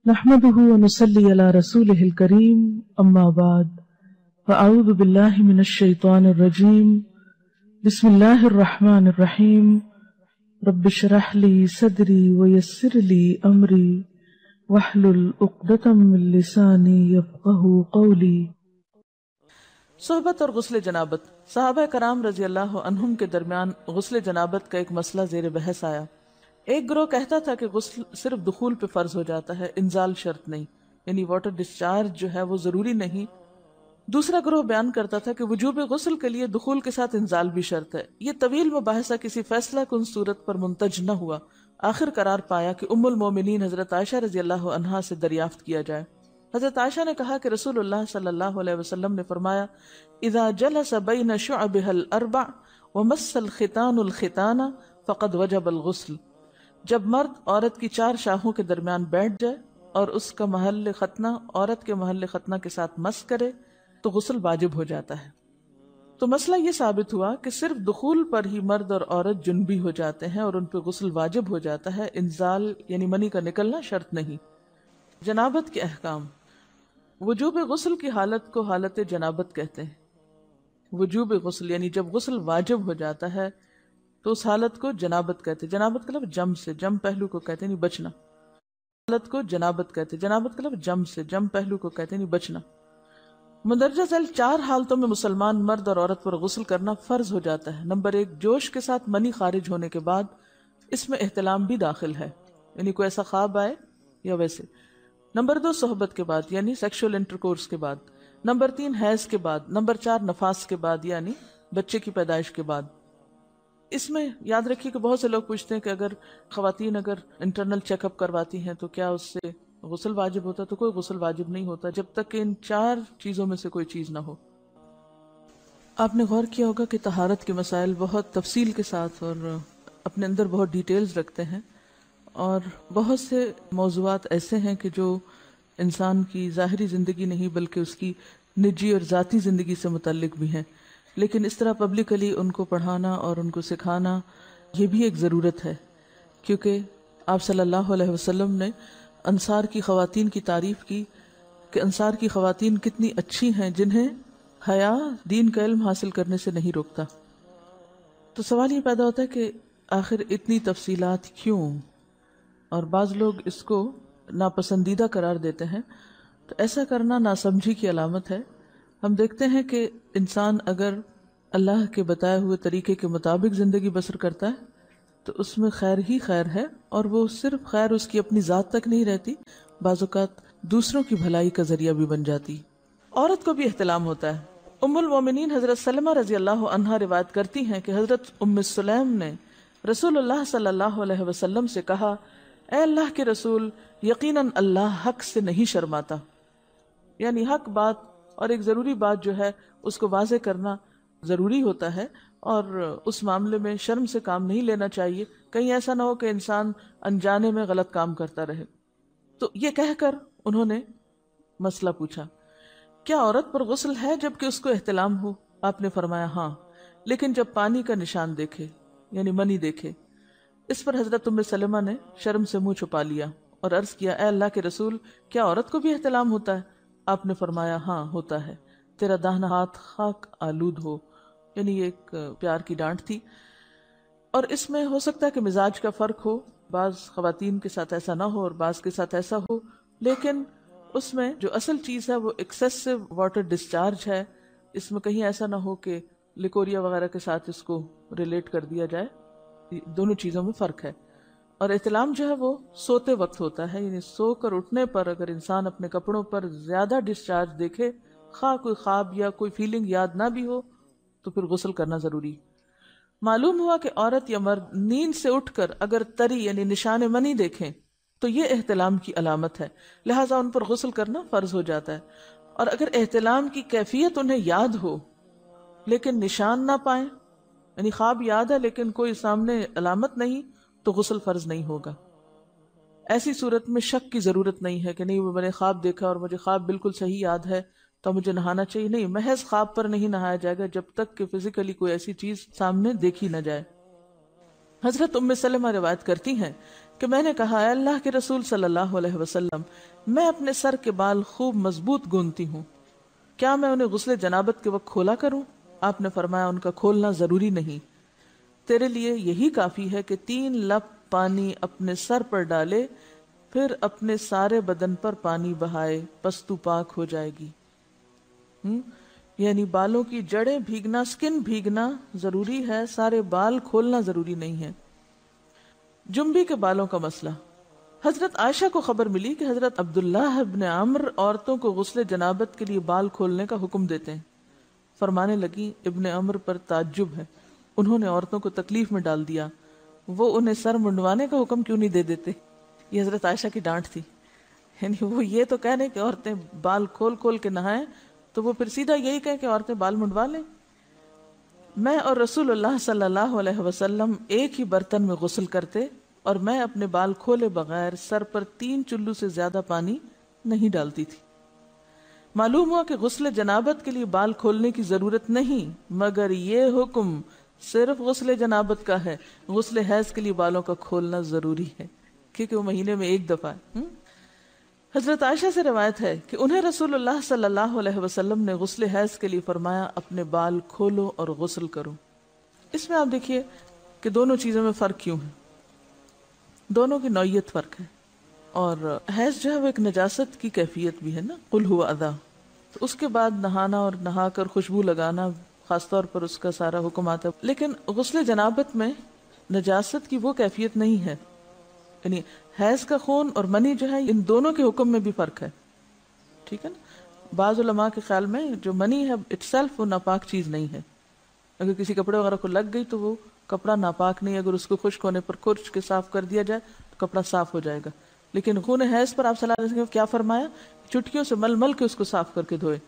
نحمده ونصلي على رسوله الكريم أما بعد فأعوذ بالله من الشيطان الرجيم بسم الله الرحمن الرحيم رب اشرح لي صدري ويسر لي أمري واحلل عقدة من لساني يفقهوا قولي۔ صحبت اور غسل جنابت۔ صحابہ کرام رضی اللہ عنہم کے درمیان غسل جنابت کا ایک مسئلہ زیر بحث آیا۔ ایک گروہ کہتا تھا کہ غسل صرف دخول پہ فرض ہو جاتا ہے، انزال شرط نہیں، یعنی واٹر ڈسچارج جو ہے وہ ضروری نہیں۔ دوسرا گروہ بیان کرتا تھا کہ وجوب غسل کے لیے دخول کے ساتھ انزال بھی شرط ہے۔ یہ طویل مباحثہ کسی فیصلہ کن صورت پر منتج نہ ہوا۔ آخر قرار پایا کہ ام المومنین حضرت عائشہ رضی اللہ عنہا سے دریافت کیا جائے۔ حضرت عائشہ نے کہا کہ رسول اللہ صلی اللہ علیہ وسلم نے فرمایا اذا جلس بین شعبها الاربع ومس الختان الختان فقد وجب الغسل۔ جب مرد عورت کی چار شاخوں کے درمیان بیٹھ جائے اور اس کا محل ختنہ عورت کے محل ختنہ کے ساتھ مس کرے تو غسل واجب ہو جاتا ہے۔ تو مسئلہ یہ ثابت ہوا کہ صرف دخول پر ہی مرد اور عورت جنبی ہو جاتے ہیں اور ان پہ غسل واجب ہو جاتا ہے، انزال یعنی منی کا نکلنا شرط نہیں۔ جنابت کے احکام۔ وجوب غسل کی حالت کو حالت جنابت کہتے ہیں۔ وجوب غسل یعنی جب غسل واجب ہو جاتا ہے تو اس حالت کو جنابت کہتے ہیں۔ جنابت کا لفظ جم سے، جم پہلو کو کہتے ہیں، نہیں بچنا۔ حالت کو جنابت کہتے ہیں۔ جنابت کا لفظ جم سے، جم پہلو کو کہتے ہیں، نہیں بچنا۔ مندرجہ ذیل چار حالتوں میں مسلمان مرد اور عورت پر غسل کرنا فرض ہو جاتا ہے۔ نمبر 1، جوش کے ساتھ منی خارج ہونے کے بعد، اس میں احتلام بھی داخل ہے، یعنی کوئی ایسا خواب آئے یا ویسے۔ نمبر 2، صحبت کے بعد یعنی سیکشول انٹرکورس کے بعد۔ نمبر 3، حیض کے بعد۔ نمبر 4، نفاس کے بعد یعنی بچے کی پیدائش کے بعد۔ اس میں یاد رکھیے کہ بہت سے لوگ پوچھتے ہیں کہ اگر خواتین انٹرنل چیک اپ کرواتی ہیں تو کیا اس سے غسل واجب ہوتا ہے؟ تو کوئی غسل واجب نہیں ہوتا جب تک کہ ان چار چیزوں میں سے کوئی چیز نہ ہو۔ آپ نے غور کیا ہوگا کہ طہارت کے مسائل بہت تفصیل کے ساتھ اور اپنے اندر بہت ڈیٹیلز رکھتے ہیں، اور بہت سے موضوعات ایسے ہیں کہ جو انسان کی ظاہری زندگی نہیں بلکہ اس کی نجی اور ذاتی زندگی سے متعلق بھی ہیں، لیکن اس طرح پبلکلی ان کو پڑھانا اور ان کو سکھانا یہ بھی ایک ضرورت ہے، کیونکہ آپ صلی اللہ علیہ وسلم نے انصار کی خواتین کی تعریف کی کہ انصار کی خواتین کتنی اچھی ہیں جنہیں حیا دین کا علم حاصل کرنے سے نہیں روکتا۔ تو سوال یہ پیدا ہوتا ہے کہ آخر اتنی تفصیلات کیوں؟ اور بعض لوگ اس کو ناپسندیدہ قرار دیتے ہیں، تو ایسا کرنا ناسمجھی کی علامت ہے۔ ہم دیکھتے ہیں کہ انسان اگر اللہ کے بتائے ہوئے طریقے کے مطابق زندگی بسر کرتا ہے تو اس میں خیر ہی خیر ہے، اور وہ صرف خیر اس کی اپنی ذات تک نہیں رہتی، بعض اوقات دوسروں کی بھلائی کا ذریعہ بھی بن جاتی۔ عورت کو بھی احتلام ہوتا ہے۔ ام المومنین حضرت سلمہ رضی اللہ عنہا روایت کرتی ہیں کہ حضرت ام سلیم نے رسول اللہ صلی اللہ علیہ وسلم سے کہا، اے اللہ کے رسول، یقیناً اللہ حق سے نہیں شرماتا، یعنی حق بات اور ایک ضروری بات جو ہے اس کو واضح کرنا ضروری ہوتا ہے، اور اس معاملے میں شرم سے کام نہیں لینا چاہیے، کہیں ایسا نہ ہو کہ انسان انجانے میں غلط کام کرتا رہے۔ تو یہ کہہ کر انہوں نے مسئلہ پوچھا، کیا عورت پر غسل ہے جبکہ اس کو احتلام ہو؟ آپ نے فرمایا ہاں، لیکن جب پانی کا نشان دیکھے یعنی منی دیکھے۔ اس پر حضرت ام سلمہ نے شرم سے منہ چھپا لیا اور عرض کیا، اے اللہ کے رسول، کیا عورت کو بھی احتلام ہوتا ہے؟ آپ نے فرمایا ہاں ہوتا ہے، تیرا داہنا ہاتھ خاک آلود ہو، یعنی یہ ایک پیار کی ڈانٹ تھی۔ اور اس میں ہو سکتا ہے کہ مزاج کا فرق ہو، بعض خواتین کے ساتھ ایسا نہ ہو اور بعض کے ساتھ ایسا ہو، لیکن اس میں جو اصل چیز ہے وہ ایکسیسو واٹر ڈسچارج ہے۔ اس میں کہیں ایسا نہ ہو کہ لیکوریا وغیرہ کے ساتھ اس کو ریلیٹ کر دیا جائے، دونوں چیزوں میں فرق ہے۔ اور احتلام جو ہے وہ سوتے وقت ہوتا ہے، یعنی سو کر اٹھنے پر اگر انسان اپنے کپڑوں پر زیادہ ڈسچارج دیکھے، خواہ کوئی خواب یا کوئی فیلنگ یاد نہ بھی ہو، تو پھر غسل کرنا ضروری۔ معلوم ہوا کہ عورت یا مرد نیند سے اٹھ کر اگر تری یعنی نشان منی دیکھیں تو یہ احتلام کی علامت ہے، لہٰذا ان پر غسل کرنا فرض ہو جاتا ہے۔ اور اگر احتلام کی کیفیت انہیں یاد ہو لیکن نشان نہ پائیں، یعنی خواب یاد ہے لیکن کوئی سامنے علامت نہیں، تو غسل فرض نہیں ہوگا۔ ایسی صورت میں شک کی ضرورت نہیں ہے کہ نہیں وہ میں نے خواب دیکھا اور مجھے خواب بالکل صحیح یاد ہے تو مجھے نہانا چاہیے، نہیں، محض خواب پر نہیں نہایا جائے گا جب تک کہ فزیکلی کوئی ایسی چیز سامنے دیکھی نہ جائے۔ حضرت ام سلمہ روایت کرتی ہیں کہ میں نے کہا اے اللہ کے رسول صلی اللہ علیہ وسلم، میں اپنے سر کے بال خوب مضبوط گونتی ہوں، کیا میں انہیں غسل جنابت کے وقت کھولا کروں؟ آپ نے فرمایا ان کا کھولنا ضروری نہیں، تیرے لیے یہی کافی ہے کہ 3 لپ پانی اپنے سر پر ڈالے، پھر اپنے سارے بدن پر پانی بہائے، پس تو پاک ہو جائے گی۔ یعنی بالوں کی جڑیں بھیگنا، سکن بھیگنا ضروری ہے، سارے بال کھولنا ضروری نہیں ہے۔ جنبی کے بالوں کا مسئلہ، حضرت عائشہ کو خبر ملی کہ حضرت عبداللہ ابن عمرو عورتوں کو غسل جنابت کے لیے بال کھولنے کا حکم دیتے ہیں۔ فرمانے لگی ابن عمرو پر تعجب ہے، انہوں نے عورتوں کو تکلیف میں ڈال دیا، وہ انہیں سر منڈوانے کا حکم کیوں نہیں دے دیتے؟ یہ حضرت عائشہ کی ڈانٹ تھی، یعنی وہ یہ تو کہنے کہ عورتیں بال کھول کھول کے نہائیں، تو وہ پھر سیدھا یہی کہیں کہ عورتیں بال منڈوا لیں۔ میں اور رسول اللہ صلی اللہ علیہ وسلم ایک ہی برتن میں غسل کرتے، اور میں اپنے بال کھولے بغیر سر پر 3 چلو سے زیادہ پانی نہیں ڈالتی تھی۔ معلوم ہوا کہ غسل جنابت کے لیے بال کھولنے کی ضرورت نہیں، مگر یہ حکم صرف غسل جنابت کا ہے، غسل حیض کے لیے بالوں کا کھولنا ضروری ہے، کیونکہ وہ مہینے میں ایک دفعہ ہے۔ حضرت عائشہ سے روایت ہے کہ انہیں رسول اللہ صلی اللہ علیہ وسلم نے غسل حیض کے لیے فرمایا اپنے بال کھولو اور غسل کرو۔ اس میں آپ دیکھیے کہ دونوں چیزوں میں فرق کیوں ہے، دونوں کی نوعیت فرق ہے، اور حیض جو ہے وہ ایک نجاست کی کیفیت بھی ہے نا، قل ہوا اذی، تو اس کے بعد نہانا اور نہا کر خوشبو لگانا خاص طور پر اس کا سارا حکم آتا ہے، لیکن غسل جنابت میں نجاست کی وہ کیفیت نہیں ہے، یعنی حیض کا خون اور منی جو ہے ان دونوں کے حکم میں بھی فرق ہے، ٹھیک ہے نا۔ بعض علماء کے خیال میں جو منی ہے اٹ سیلف وہ ناپاک چیز نہیں ہے، اگر کسی کپڑے وغیرہ کو لگ گئی تو وہ کپڑا ناپاک نہیں، اگر اس کو خشک ہونے پر کھرچ کے صاف کر دیا جائے تو کپڑا صاف ہو جائے گا، لیکن خون حیض پر آپ صلی اللہ علیہ وسلم نے کیا فرمایا، چٹکیوں سے مل مل کے اس کو صاف کر کے دھوئے،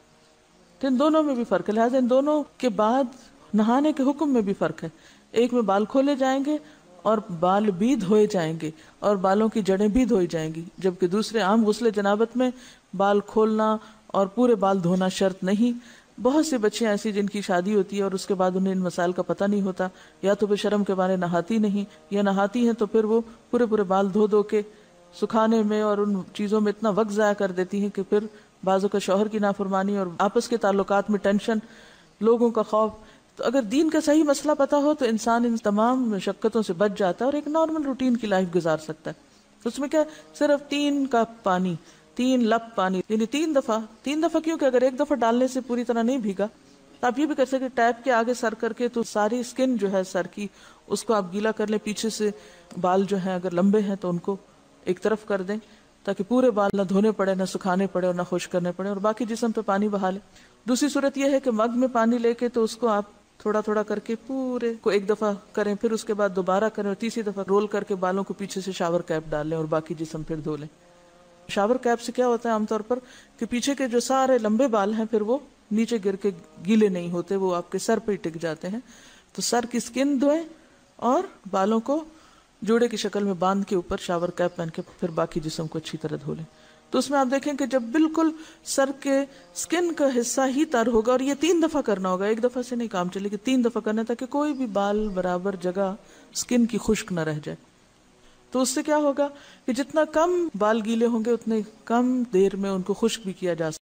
تو ان دونوں میں بھی فرق ہے، لہٰذا ان دونوں کے بعد نہانے کے حکم میں بھی فرق ہے، ایک میں بال کھولے جائیں گے اور بال بھی دھوئے جائیں گے اور بالوں کی جڑیں بھی دھوئی جائیں گی، جبکہ دوسرے عام غسل جنابت میں بال کھولنا اور پورے بال دھونا شرط نہیں۔ بہت سی بچیاں ایسی جن کی شادی ہوتی ہے اور اس کے بعد انہیں ان مسائل کا پتہ نہیں ہوتا، یا تو پھر شرم کے مارے نہاتی نہیں، یا نہاتی ہیں تو پھر وہ پورے بال دھو دھو کے سکھانے میں اور ان چیزوں میں اتنا وقت ضائع کر دیتی ہیں کہ پھر بعضوں کا شوہر کی نافرمانی اور آپس کے تعلقات میں ٹینشن، لوگوں کا خوف۔ تو اگر دین کا صحیح مسئلہ پتہ ہو تو انسان ان تمام مشقتوں سے بچ جاتا ہے اور ایک نارمل روٹین کی لائف گزار سکتا ہے۔ اس میں کیا صرف 3 کپ پانی، 3 لپ پانی، یعنی 3 دفعہ کیوں کہ اگر ایک دفعہ ڈالنے سے پوری طرح نہیں بھیگا تو آپ یہ بھی کر سکتے ٹیپ کے آگے سر کر کے تو ساری اسکن جو ہے سر کی اس کو آپ گیلا کر لیں، پیچھے سے بال جو ہیں اگر لمبے ہیں تو ان کو ایک طرف کر دیں تاکہ پورے بال نہ دھونے پڑے، نہ سکھانے پڑے اور نہ خشک کرنے پڑے، اور باقی جسم پہ پانی بہا لیں۔ دوسری صورت یہ ہے کہ مگ میں پانی لے کے تو اس کو آپ تھوڑا تھوڑا کر کے پورے کو ایک دفعہ کریں، پھر اس کے بعد دوبارہ کریں اور تیسری دفعہ رول کر کے بالوں کو پیچھے سے شاور کیپ ڈال لیں اور باقی جسم پھر دھو لیں۔ شاور کیپ سے کیا ہوتا ہے عام طور پر کہ پیچھے کے جو سارے لمبے بال ہیں پھر وہ نیچے گر کے گیلے نہیں ہوتے، وہ آپ کے سر پہ ہی ٹک جاتے ہیں۔ تو سر کی اسکن دھوئیں اور بالوں کو جوڑے کی شکل میں باندھ کے اوپر شاور کیپ پہن کے پھر باقی جسم کو اچھی طرح دھو لیں۔ تو اس میں آپ دیکھیں کہ جب بالکل سر کے سکن کا حصہ ہی تر ہوگا، اور یہ 3 دفعہ کرنا ہوگا، ایک دفعہ سے نہیں کام چلے کہ 3 دفعہ کرنا، تاکہ کوئی بھی بال برابر جگہ سکن کی خشک نہ رہ جائے۔ تو اس سے کیا ہوگا کہ جتنا کم بال گیلے ہوں گے اتنے کم دیر میں ان کو خشک بھی کیا جا سکتا ہے۔